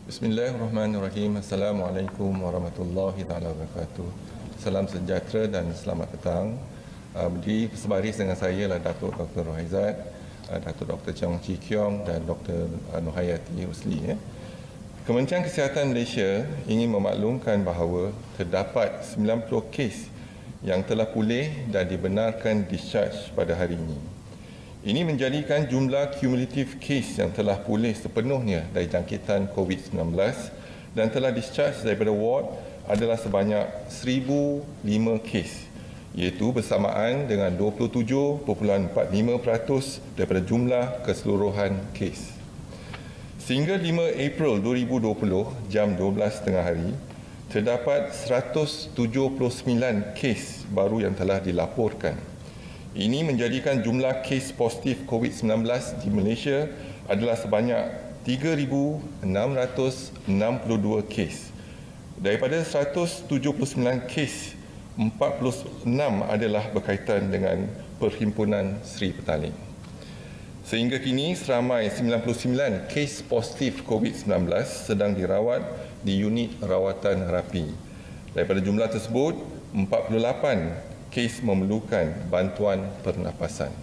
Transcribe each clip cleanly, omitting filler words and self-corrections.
Bismillahirrahmanirrahim. Assalamualaikum warahmatullahi wabarakatuh. Salam sejahtera dan selamat petang. Berdiri bersebaris dengan saya ialah Datuk Dr. Rohaizat, Datuk Dr. Cheong Chee Kiong dan Dr. Nurhayati Rusli. Kementerian Kesihatan Malaysia ingin memaklumkan bahawa terdapat 90 kes yang telah pulih dan dibenarkan discharge pada hari ini. Ini menjadikan jumlah kumulatif kes yang telah pulih sepenuhnya dari jangkitan COVID-19 dan telah discharge daripada ward adalah sebanyak 1,005 kes, iaitu bersamaan dengan 27.45% daripada jumlah keseluruhan kes. Sehingga 5 April 2020 jam 12 tengah hari, terdapat 179 kes baru yang telah dilaporkan. Ini menjadikan jumlah kes positif COVID-19 di Malaysia adalah sebanyak 3,662 kes. Daripada 179 kes, 46 adalah berkaitan dengan Perhimpunan Seri Petaling. Sehingga kini seramai 99 kes positif COVID-19 sedang dirawat di unit rawatan rapi. Daripada jumlah tersebut, 48 kes memerlukan bantuan pernafasan.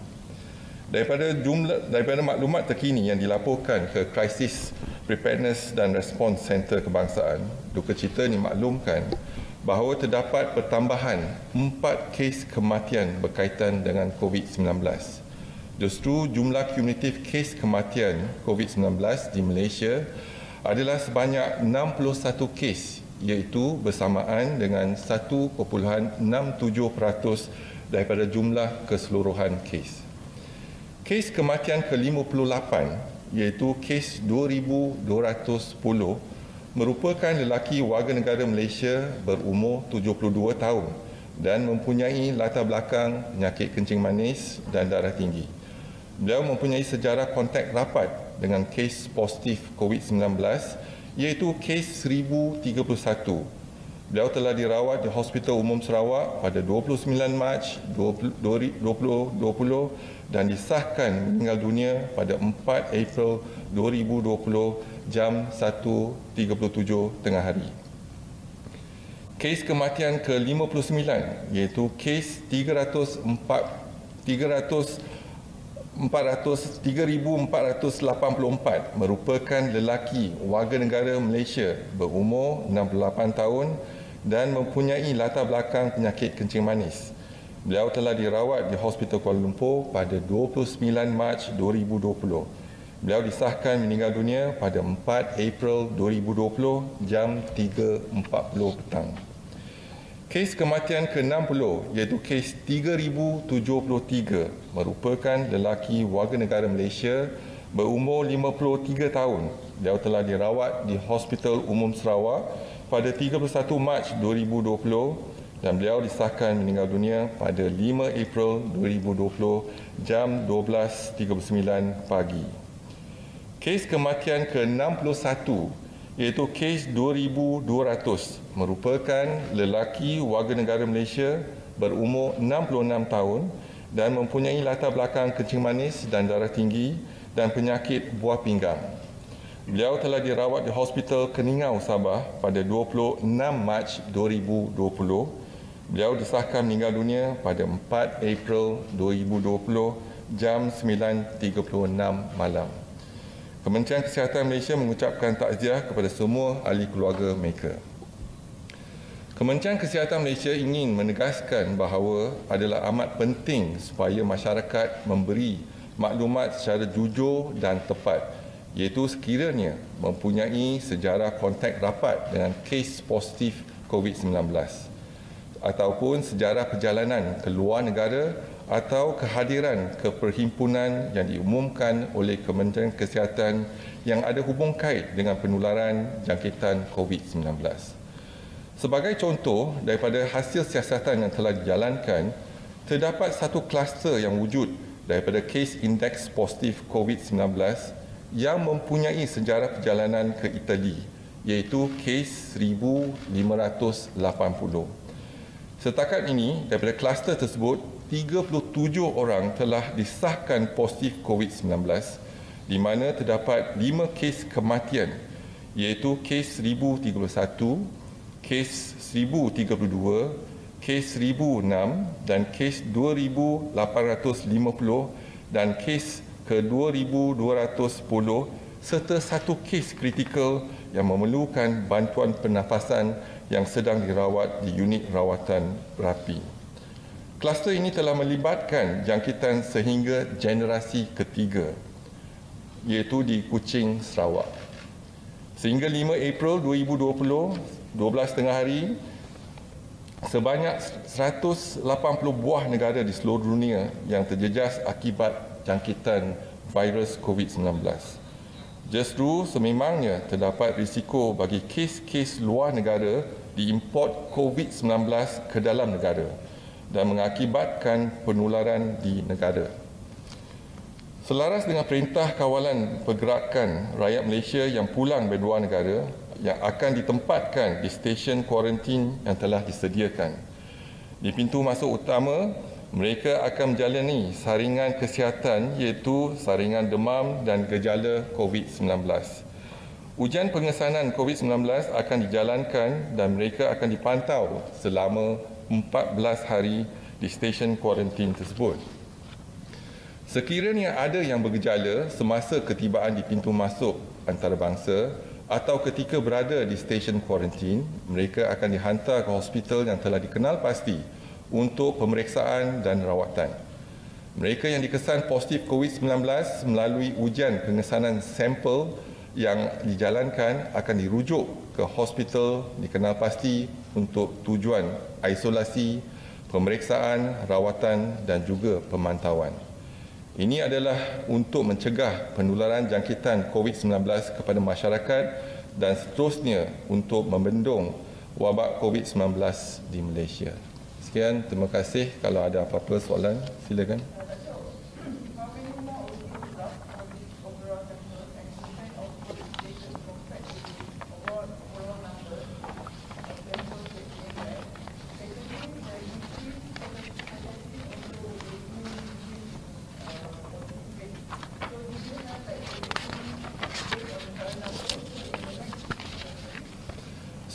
Daripada maklumat terkini yang dilaporkan ke Crisis Preparedness dan Response Center Kebangsaan, duka cita dimaklumkan bahawa terdapat pertambahan 4 kes kematian berkaitan dengan COVID-19. Justru jumlah kumulatif kes kematian COVID-19 di Malaysia adalah sebanyak 61 kes, iaitu bersamaan dengan 1.67% daripada jumlah keseluruhan kes. Kes kematian ke-58, iaitu kes 2,210, merupakan lelaki warga negara Malaysia berumur 72 tahun dan mempunyai latar belakang penyakit kencing manis dan darah tinggi. Beliau mempunyai sejarah kontak rapat dengan kes positif COVID-19, iaitu kes 1,031. Beliau telah dirawat di Hospital Umum Sarawak pada 29 Mac 2020 dan disahkan meninggal dunia pada 4 April 2020 jam 1.37 tengah hari. Kes kematian ke-59, iaitu kes 3,484 merupakan lelaki warga negara Malaysia berumur 68 tahun dan mempunyai latar belakang penyakit kencing manis. Beliau telah dirawat di Hospital Kuala Lumpur pada 29 Mac 2020. Beliau disahkan meninggal dunia pada 4 April 2020 jam 3.40 petang. Kes kematian ke-60, iaitu kes 3,073, merupakan lelaki warga negara Malaysia berumur 53 tahun. Beliau telah dirawat di Hospital Umum Sarawak pada 31 Mac 2020 dan beliau disahkan meninggal dunia pada 5 April 2020 jam 12.39 pagi. Kes kematian ke-61, iaitu kes 2,200, merupakan lelaki warga negara Malaysia berumur 66 tahun dan mempunyai latar belakang kencing manis dan darah tinggi dan penyakit buah pinggang. Beliau telah dirawat di Hospital Keningau, Sabah pada 26 Mac 2020. Beliau disahkan meninggal dunia pada 4 April 2020 jam 9.36 malam. Kementerian Kesihatan Malaysia mengucapkan takziah kepada semua ahli keluarga mereka. Kementerian Kesihatan Malaysia ingin menegaskan bahawa adalah amat penting supaya masyarakat memberi maklumat secara jujur dan tepat, iaitu sekiranya mempunyai sejarah kontak rapat dengan kes positif COVID-19 ataupun sejarah perjalanan ke luar negara atau kehadiran ke perhimpunan yang diumumkan oleh Kementerian Kesihatan yang ada hubung kait dengan penularan jangkitan COVID-19. Sebagai contoh, daripada hasil siasatan yang telah dijalankan, terdapat satu kluster yang wujud daripada kes indeks positif COVID-19 yang mempunyai sejarah perjalanan ke Itali, iaitu kes 1,580. Setakat ini, daripada kluster tersebut, 37 orang telah disahkan positif COVID-19, di mana terdapat 5 kes kematian, iaitu kes 1031, kes 1032, kes 1006 dan kes 2850 dan kes ke-2210 serta satu kes kritikal yang memerlukan bantuan pernafasan yang sedang dirawat di unit rawatan berapi. Kluster ini telah melibatkan jangkitan sehingga generasi ketiga, iaitu di Kuching, Sarawak. Sehingga 5 April 2020, 12 tengah hari, sebanyak 180 buah negara di seluruh dunia yang terjejas akibat jangkitan virus COVID-19. Justru sememangnya terdapat risiko bagi kes-kes luar negara diimport COVID-19 ke dalam negara dan mengakibatkan penularan di negara. Selaras dengan Perintah Kawalan Pergerakan Rakyat Malaysia yang pulang dari luar negara yang akan ditempatkan di stesen kuarantin yang telah disediakan. Di pintu masuk utama, mereka akan menjalani saringan kesihatan iaitu saringan demam dan gejala COVID-19. Ujian pengesanan COVID-19 akan dijalankan dan mereka akan dipantau selama 14 hari di stesen kuarantin tersebut. Sekiranya ada yang bergejala semasa ketibaan di pintu masuk antarabangsa atau ketika berada di stesen kuarantin, mereka akan dihantar ke hospital yang telah dikenal pasti untuk pemeriksaan dan rawatan. Mereka yang dikesan positif COVID-19 melalui ujian pengesanan sampel yang dijalankan akan dirujuk ke hospital dikenal pasti untuk tujuan isolasi, pemeriksaan, rawatan dan juga pemantauan. Ini adalah untuk mencegah penularan jangkitan COVID-19 kepada masyarakat dan seterusnya untuk membendung wabak COVID-19 di Malaysia. Sekian, terima kasih. Kalau ada apa-apa soalan, silakan.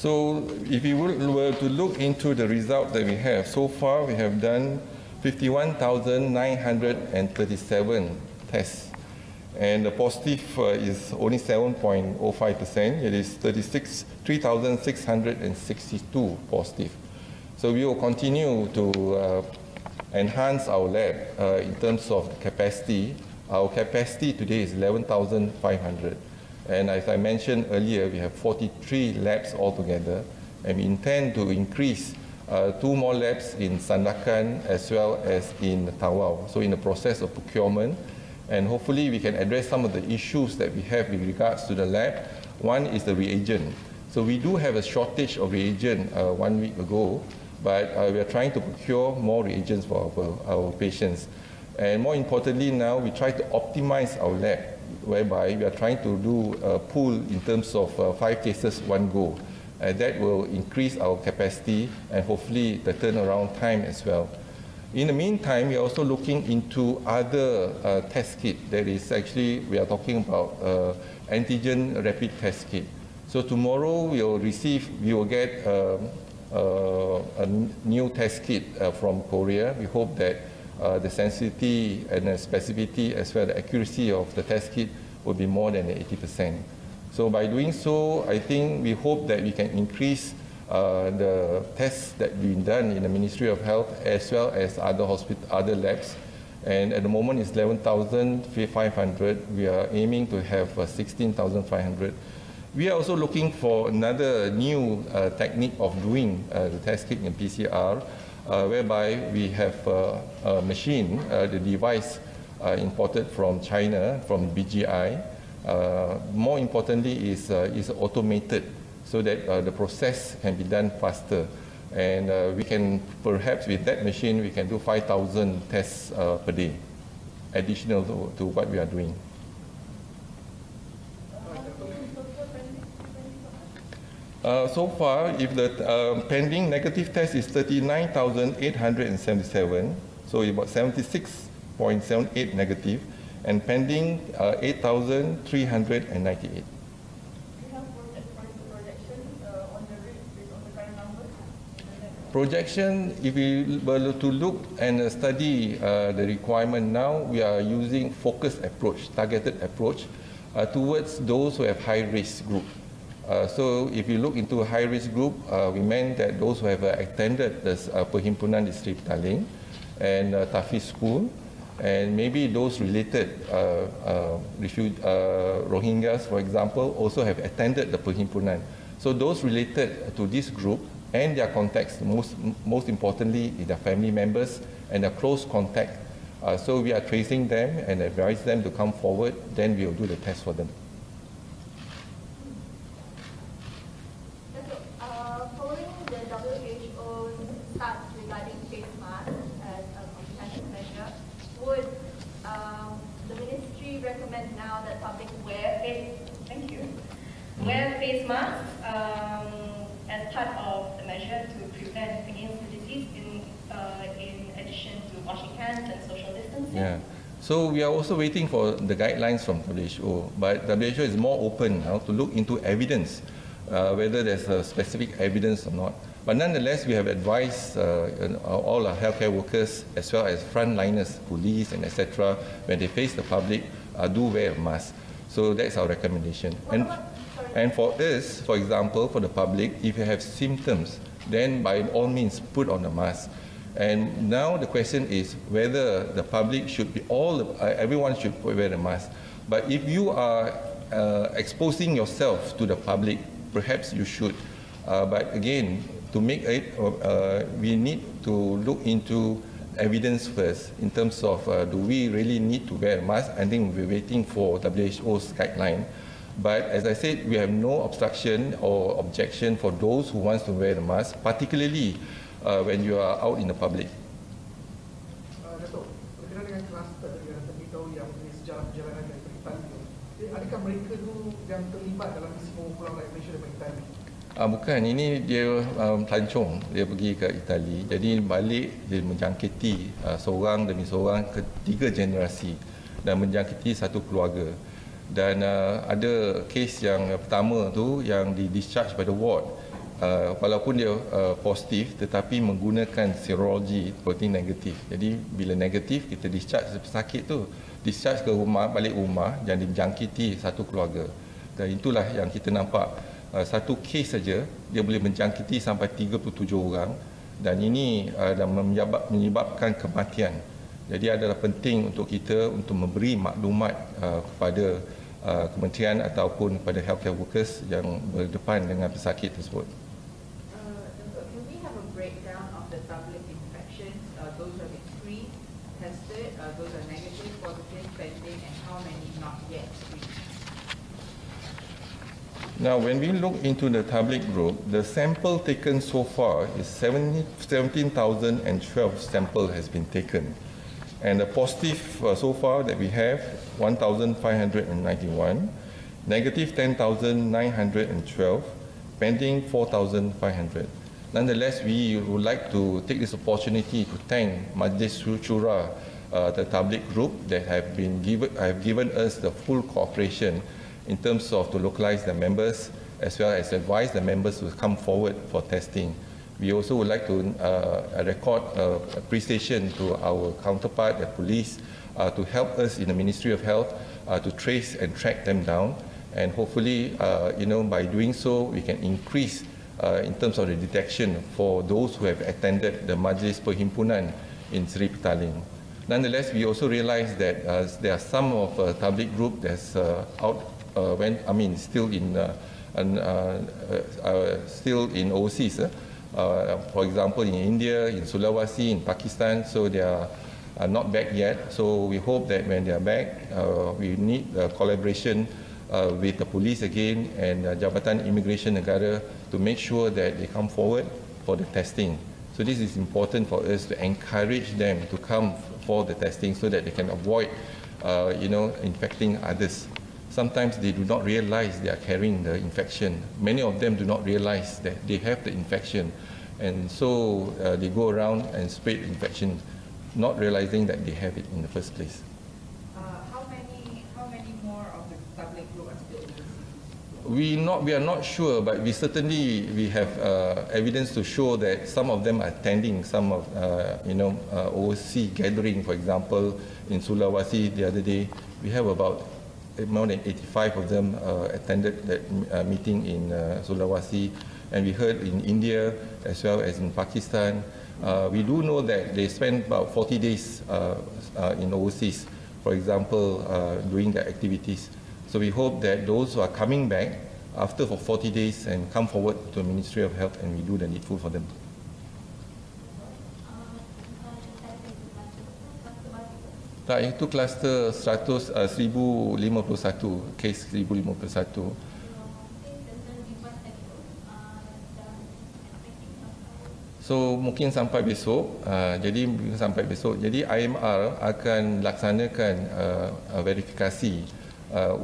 So if you were to look into the result that we have, so far we have done 51,937 tests. And the positive is only 7.05%. It is 3,662 positive. So we will continue to enhance our lab in terms of capacity. Our capacity today is 11,500. And as I mentioned earlier, we have 43 labs altogether, and we intend to increase 2 more labs in Sandakan as well as in Tawau. So in the process of procurement, and hopefully we can address some of the issues that we have with regards to the lab. One is the reagent. So we do have a shortage of reagent 1 week ago, but we are trying to procure more reagents for our patients. And more importantly now, we try to optimize our lab, whereby we are trying to do a pool in terms of 5 cases, 1 go. That will increase our capacity and hopefully the turnaround time as well. In the meantime, we are also looking into other test kit. That is actually, we are talking about antigen rapid test kit. So tomorrow we will get a new test kit from Korea. We hope that the sensitivity and the specificity as well as the accuracy of the test kit will be more than 80%. So by doing so, I think we hope that we can increase the tests that being done in the Ministry of Health as well as other labs. And at the moment it's 11,500. We are aiming to have 16,500. We are also looking for another new technique of doing the test kit in PCR. Whereby we have a machine, the device imported from China, from BGI. More importantly is automated so that the process can be done faster. And we can, perhaps with that machine, we can do 5,000 tests per day, additional to what we are doing. So far, if the pending negative test is 39,877, so about 76.78 negative, and pending 8,398. Projection, if we were to look and study the requirement now, we are using focused approach, targeted approach towards those who have high risk group. So if you look into a high risk group, we meant that those who have attended the Perhimpunan di Seri Petaling and Tafiz School, and maybe those related Rohingyas, for example, also have attended the Perhimpunan. So those related to this group and their contacts, most importantly, their family members and their close contact. So we are tracing them and advise them to come forward, then we will do the test for them. Following the WHO's start regarding face masks as a comprehensive measure, would the ministry recommend now that public wear face masks as part of the measure to prevent against the disease in addition to washing hands and social distancing? Yeah. So we are also waiting for the guidelines from WHO, but WHO is more open now to look into evidence, whether there's a specific evidence or not. But nonetheless, we have advised all our healthcare workers as well as frontliners, police and etc., when they face the public, do wear a mask. So that's our recommendation. And for us, for example, for the public, if you have symptoms, then by all means put on a mask. And now the question is whether the public should be everyone should wear a mask. But if you are exposing yourself to the public, perhaps you should. But again, to make it, we need to look into evidence first in terms of do we really need to wear a mask. I think we're waiting for WHO's guideline. But as I said, we have no obstruction or objection for those who want to wear the mask, particularly when you are out in the public. Dato', berkenaan dengan kluster yang terberitahu yang sejarah perjalanan dari Itali, adakah mereka tu yang terlibat dalam misi pengumpulan rakyat Malaysia daripada Itali? Bukan, ini dia pelancong, dia pergi ke Itali, jadi balik dia menjangkiti seorang demi seorang ketiga generasi dan menjangkiti satu keluarga. Dan ada kes yang pertama tu yang di discharge pada ward, walaupun dia positif tetapi menggunakan serologi protein negatif. Jadi bila negatif kita discharge pesakit tu, discharge ke rumah, balik rumah dan dijangkiti satu keluarga. Dan itulah yang kita nampak, satu kes saja dia boleh menjangkiti sampai 37 orang dan ini menyebabkan kematian. Jadi adalah penting untuk kita untuk memberi maklumat kepada kementerian ataupun pada healthcare workers yang berdepan dengan pesakit tersebut. Can we have a breakdown of the public infections? Those who have been screened, tested, those are negative, positive, pending, and how many not yet screened? Now, when we look into the public group, the sample taken so far is 17,012 sample has been taken. And the positive so far that we have, 1,591, negative 10,912, pending 4,500. Nonetheless, we would like to take this opportunity to thank Majlis Syura, the public group that have given us the full cooperation in terms of to localize the members as well as advise the members to come forward for testing. We also would like to record appreciation to our counterpart, the police, to help us in the Ministry of Health to trace and track them down. And hopefully, by doing so, we can increase in terms of the detection for those who have attended the Majlis Perhimpunan in Seri Petaling. Nonetheless, we also realize that there are some of public group that's still in overseas. For example, in India, in Sulawesi, in Pakistan, so they are not back yet. So we hope that when they are back, we need collaboration with the police again and Jabatan Immigration Negara to make sure that they come forward for the testing. So this is important for us to encourage them to come for the testing so that they can avoid, infecting others. Sometimes they do not realize they are carrying the infection. Many of them do not realize that they have the infection. And so they go around and spread infection, not realizing that they have it in the first place. How many more of the public group are still overseas? we are not sure, but we certainly have evidence to show that some of them are attending some of overseas gathering. For example, in Sulawesi the other day, we have about more than 85 of them attended that meeting in Sulawesi, and we heard in India as well as in Pakistan. We do know that they spend about 40 days in overseas, for example, doing their activities. So we hope that those who are coming back after for 40 days and come forward to the Ministry of Health and we do the needful for them. Tak, itu kluster 1051, kes 1051. So mungkin sampai besok, jadi IMR akan laksanakan verifikasi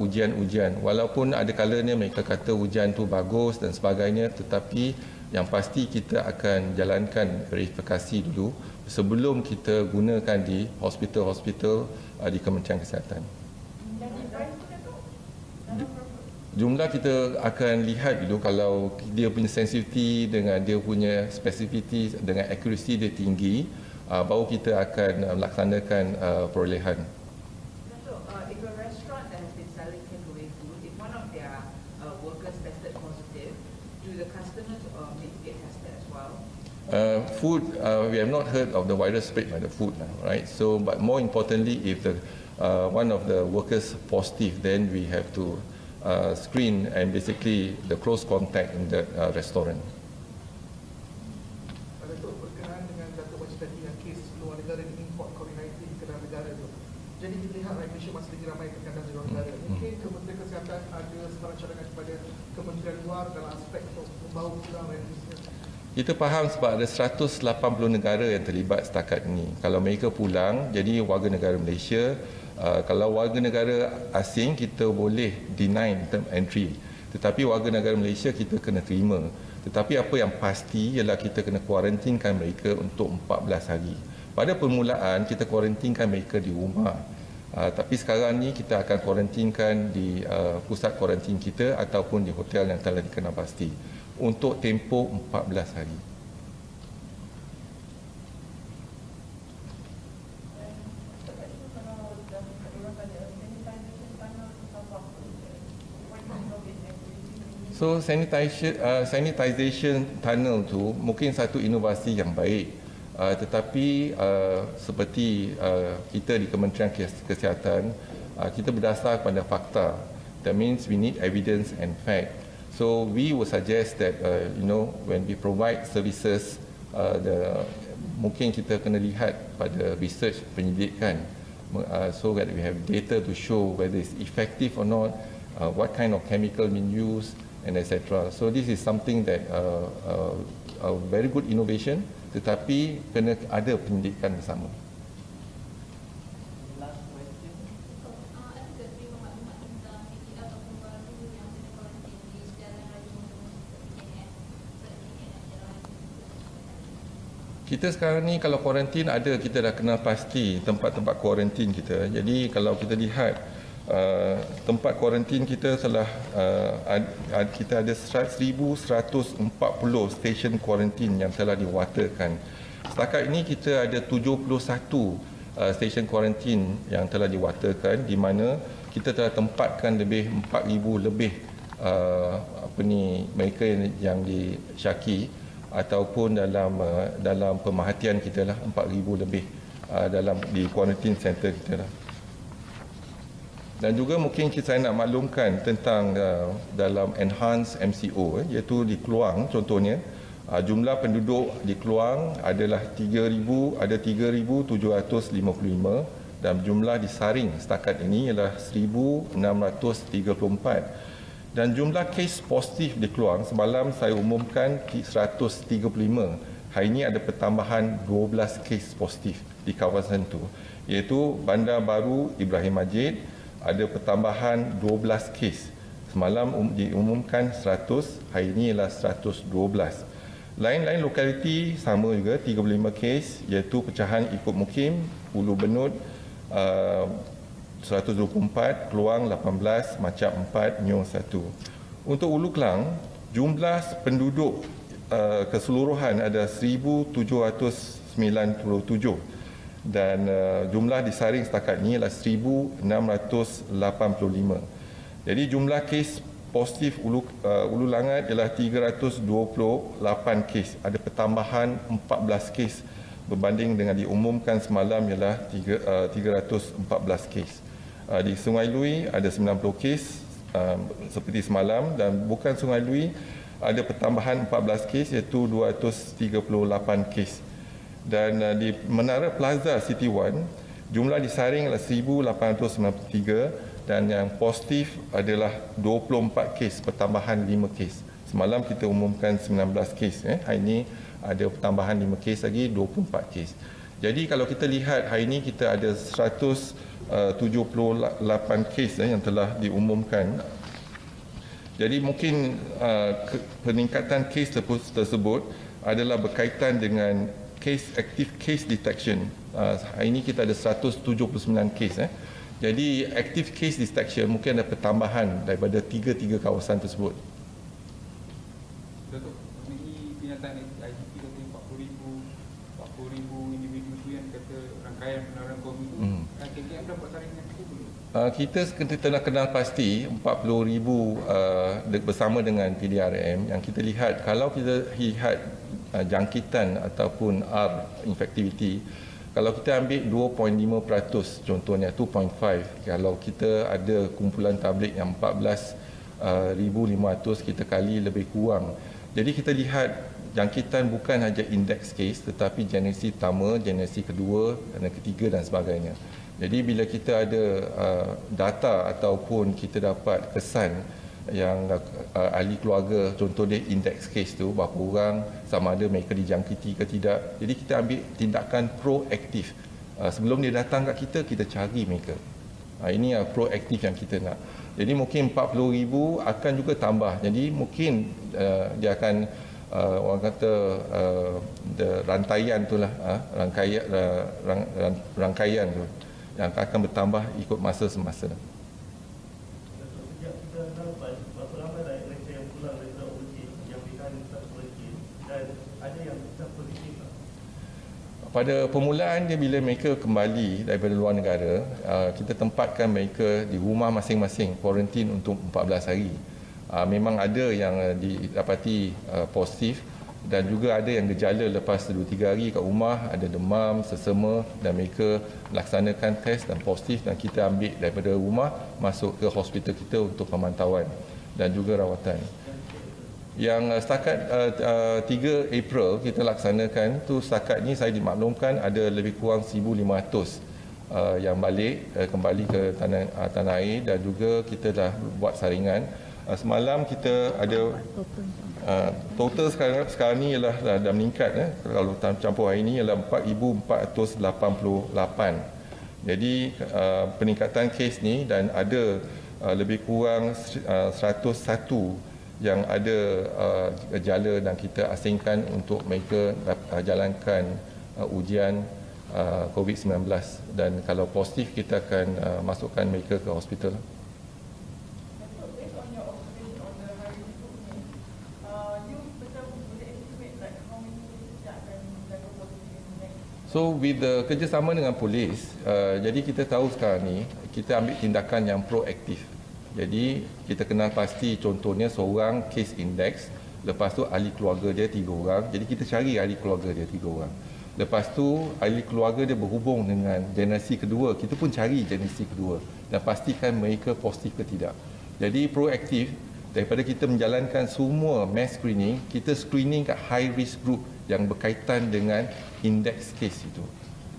ujian-ujian. Walaupun ada kalanya mereka kata ujian tu bagus dan sebagainya, tetapi yang pasti kita akan jalankan verifikasi dulu sebelum kita gunakan di hospital-hospital di Kementerian Kesihatan. Jumlah kita akan lihat dulu, kalau dia punya sensitivity dengan dia punya specificity dengan accuracy dia tinggi, baru kita akan melaksanakan perolehan. If a restaurant that has been selling takeaway food, if one of their workers tested positive, do the customers need to get tested as well? Food, we have not heard of the virus spread by the food, right? So, but more importantly, if the one of the workers positive, then we have to screen and basically the close contact in the restaurant. Datuk, berkenaan dengan Datuk Wajib tadi dengan kes luar negara yang import COVID-19 ke dalam negara tu. Jadi kita lihat Malaysia masih lagi ramai kekandang di luar negara. Mungkin Kementerian Kesihatan ada sebarang cadangan kepada kementerian luar dalam aspek untuk membawa pulang virusnya. Kita faham sebab ada 180 negara yang terlibat setakat ini. Kalau mereka pulang, jadi warga negara Malaysia, kalau warga negara asing kita boleh deny term entry. Tetapi warga negara Malaysia kita kena terima. Tetapi apa yang pasti ialah kita kena kuarantinkan mereka untuk 14 hari. Pada permulaan kita kuarantinkan mereka di rumah. Tapi sekarang ni kita akan kuarantinkan di pusat kuarantin kita ataupun di hotel yang telah dikenal pasti untuk tempoh 14 hari. So sanitization tunnel tu mungkin satu inovasi yang baik, tetapi seperti kita di Kementerian Kesihatan, kita berdasar pada fakta. That means we need evidence and fact. So we would suggest that when we provide services, mungkin kita kena lihat pada research penyelidikan, so that we have data to show whether it's effective or not, what kind of chemical being used, and etc. So this is something that a very good innovation, tetapi kena ada penyelidikan bersama. Kita sekarang ni kalau kuarantin ada, kita dah kenal pasti tempat-tempat kuarantin kita. Jadi kalau kita lihat tempat kuarantin kita telah kita ada 1,140 stesen kuarantin yang telah diwatakan. Setakat ini kita ada 71 stesen kuarantin yang telah diwatakan, di mana kita telah tempatkan lebih 4,000 lebih mereka yang disyaki ataupun dalam pemerhatian kita lah, 4,000 lebih di quarantine center kita lah. Dan juga mungkin saya nak maklumkan tentang dalam enhanced MCO, iaitu di Keluang contohnya, jumlah penduduk di Keluang adalah 3,755 dan jumlah disaring setakat ini ialah 1,634. Dan jumlah kes positif di Keluang semalam saya umumkan 135. Hari ini ada pertambahan 12 kes positif di kawasan itu, iaitu Bandar Baru Ibrahim Majid ada pertambahan 12 kes. Semalam diumumkan 100, hari ini ialah 112. Lain-lain lokaliti sama juga 35 kes, iaitu pecahan ikut mukim Ulu Benut 124, Keluang 18, Macap 4, Nyong 1. Untuk Ulu Klang, jumlah penduduk keseluruhan ada 1,797 dan jumlah disaring setakat ini adalah 1,685. Jadi jumlah kes positif Ulu Langat ialah 328 kes. Ada pertambahan 14 kes berbanding dengan diumumkan semalam ialah 314 kes. Di Sungai Lui ada 90 kes seperti semalam, dan bukan Sungai Lui ada pertambahan 14 kes iaitu 238 kes. Dan di Menara Plaza City One jumlah disaring adalah 1,893 dan yang positif adalah 24 kes, pertambahan 5 kes. Semalam kita umumkan 19 kes. Hari ini ada pertambahan 5 kes lagi, 24 kes. Jadi kalau kita lihat hari ini kita ada 178 kes yang telah diumumkan. Jadi mungkin peningkatan kes tersebut adalah berkaitan dengan active case detection. Hari ini kita ada 179 kes. Jadi active case detection mungkin ada pertambahan daripada tiga kawasan tersebut. Datuk, ini kenyataan IGP kata 40,000 individu tu yang kata rangkaian penularan COVID itu. KKM dah buat saringan itu belum? Kita telah kenal pasti 40,000 bersama dengan PDRM. Yang kita lihat, kalau kita lihat jangkitan ataupun R infectivity, kalau kita ambil 2.5%, contohnya 2.5, kalau kita ada kumpulan tablik yang 14,500, kita kali lebih kurang. Jadi kita lihat jangkitan bukan hanya indeks kes tetapi generasi pertama, generasi kedua dan ketiga dan sebagainya. Jadi bila kita ada data ataupun kita dapat kesan yang ahli keluarga, contoh dia indeks kes tu berapa orang, sama ada mereka dijangkiti ke tidak. Jadi kita ambil tindakan proaktif. Sebelum dia datang kat kita, kita cari mereka. Ini proaktif yang kita nak. Jadi mungkin 40,000 akan juga tambah. Jadi mungkin dia akan orang kata rantaian tu lah, rangkaian tu yang akan bertambah ikut masa semasa. Pada permulaan dia, bila mereka kembali daripada luar negara, kita tempatkan mereka di rumah masing-masing, kuarantin untuk 14 hari. Memang ada yang didapati positif dan juga ada yang gejala lepas 2-3 hari kat rumah, ada demam, sesama, dan mereka laksanakan test dan positif dan kita ambil daripada rumah masuk ke hospital kita untuk pemantauan dan juga rawatan. Yang setakat 3 April kita laksanakan tu, setakat ni saya dimaklumkan ada lebih kurang 1,500 yang balik kembali ke tanah air dan juga kita dah buat saringan. Semalam kita ada total sekarang ni ialah dah meningkat, kalau campur hari ini ialah 4,488. Jadi peningkatan kes ni, dan ada lebih kurang 101 yang ada gejala dan kita asingkan untuk mereka jalankan ujian COVID-19, dan kalau positif kita akan masukkan mereka ke hospital. So with the kerjasama dengan polis, jadi kita tahu sekarang ni kita ambil tindakan yang proaktif. Jadi kita kenal pasti, contohnya seorang case index, lepas tu ahli keluarga dia 3 orang, jadi kita cari ahli keluarga dia 3 orang. Lepas tu ahli keluarga dia berhubung dengan generasi kedua, kita pun cari generasi kedua dan pastikan mereka positif ke tidak. Jadi proaktif, daripada kita menjalankan semua mass screening, kita screening kat high risk group yang berkaitan dengan index case itu.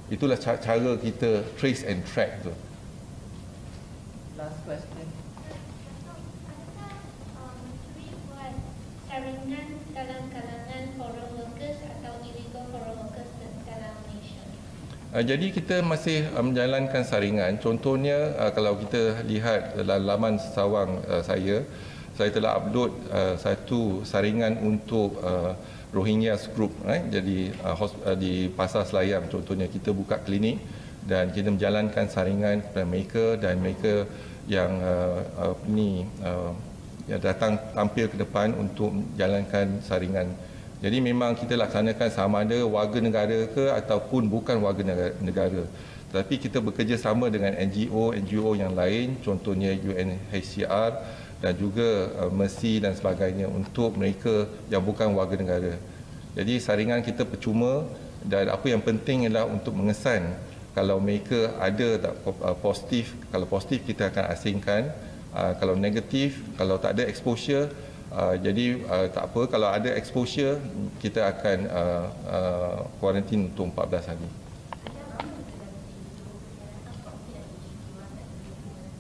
Itulah cara kita trace and track tu. Last question. Saringan dalam kalangan foreign workers atau illegal foreign workers dalam Malaysia. Jadi kita masih menjalankan saringan. Contohnya kalau kita lihat dalam laman sawang saya telah upload satu saringan untuk Rohingya group, jadi di Pasar Selayang contohnya kita buka klinik dan kita menjalankan saringan kepada mereka, dan mereka yang yang datang tampil ke depan untuk menjalankan saringan. Jadi memang kita laksanakan sama ada warga negara ke ataupun bukan warga negara. Tetapi kita bekerjasama dengan NGO yang lain, contohnya UNHCR dan juga Mercy dan sebagainya untuk mereka yang bukan warga negara. Jadi saringan kita percuma dan apa yang penting ialah untuk mengesan kalau mereka ada tak positif. Kalau positif kita akan asingkan, kalau negatif, kalau tak ada exposure, jadi tak apa, kalau ada exposure kita akan kuarantin untuk 14 hari.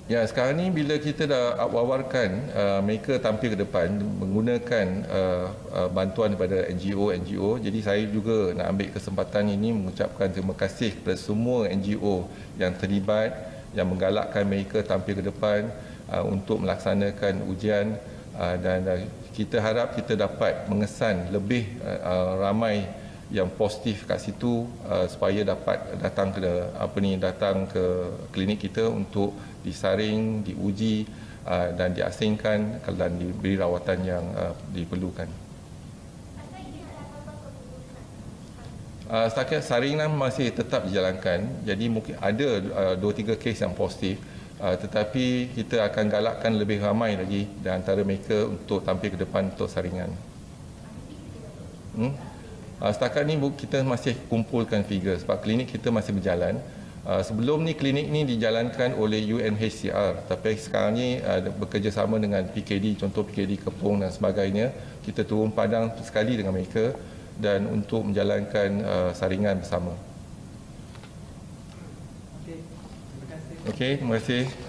Ya, sekarang ni bila kita dah wawarkan mereka tampil ke depan menggunakan bantuan daripada NGO, jadi saya juga nak ambil kesempatan ini mengucapkan terima kasih kepada semua NGO yang terlibat, yang menggalakkan mereka tampil ke depan untuk melaksanakan ujian, dan kita harap kita dapat mengesan lebih ramai yang positif kat situ supaya dapat datang ke klinik kita untuk disaring, diuji dan diasingkan dan diberi rawatan yang diperlukan. Setakat saringan masih tetap dijalankan, jadi mungkin ada 2-3 kes yang positif, tetapi kita akan galakkan lebih ramai lagi di antara mereka untuk tampil ke depan untuk saringan. Setakat ni kita masih kumpulkan figure sebab klinik kita masih berjalan. Sebelum ni klinik ni dijalankan oleh UNHCR, tapi sekarang ni bekerjasama dengan PKD, contoh PKD Kepong dan sebagainya. Kita turun padang sekali dengan mereka dan untuk menjalankan saringan bersama. Okey, terima kasih.